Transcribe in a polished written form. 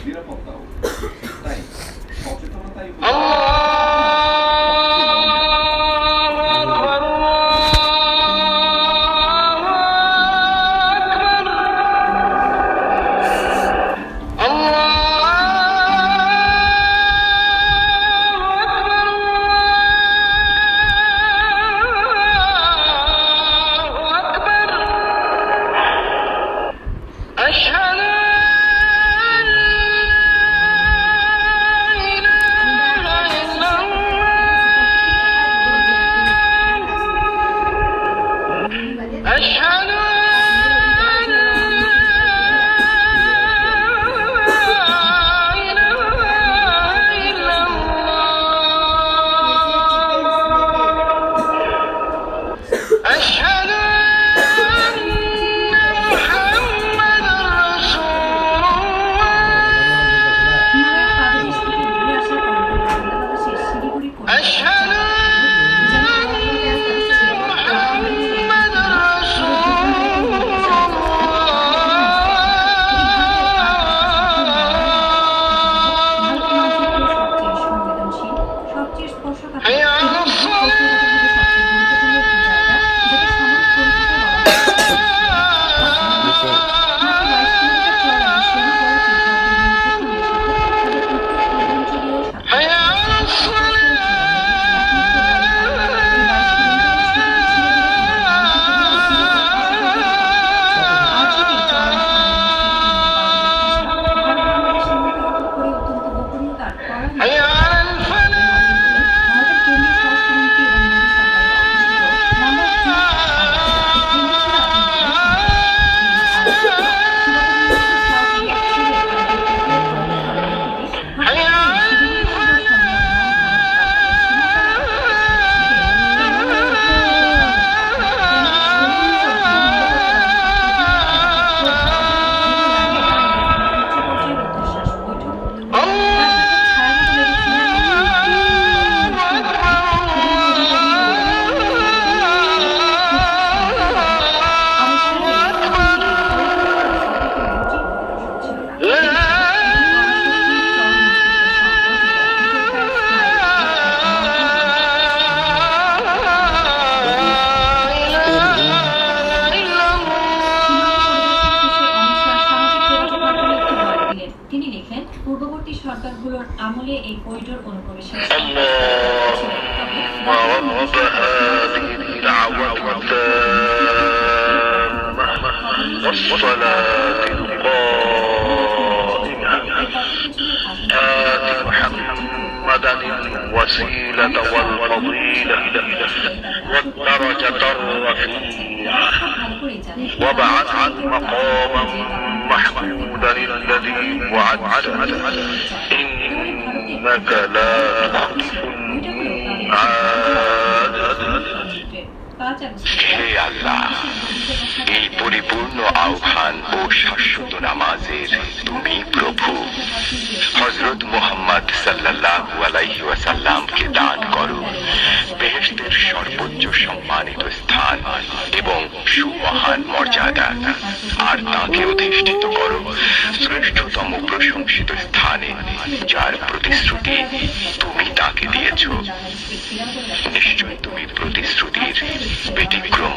নিরাপত্তাও। তাই সচেতনতাই পূর্ববর্তী সরকারগুলোর আমলে এই করিডোর অনুপ্রবেশের الوسيلة والفضيلة والدرجة الرفيعة وابعث عن مقاما محمودا الذي وعدته إنك لا تخلف الميعاد হে আল্লাহ, এই পরিপূর্ণ আহ্বান ও শাশ্বত নামাজের তুমি প্রভু। হযরত মুহাম্মদ সাল্লাল্লাহু আলাইহি ওয়াসাল্লামকে দান করো বেহেশতের সর্বোচ্চ সম্মানিত স্থান এবং সুমহান মর্যাদা, আর তাকে অধিষ্ঠিত করো শ্রেষ্ঠতম প্রশংসিত স্থানে, যার প্রতিশ্রুতি তুমি তাকে দিয়েছ। নিশ্চয় তুমি প্রতিশ্রুতির ব্যতিক্রম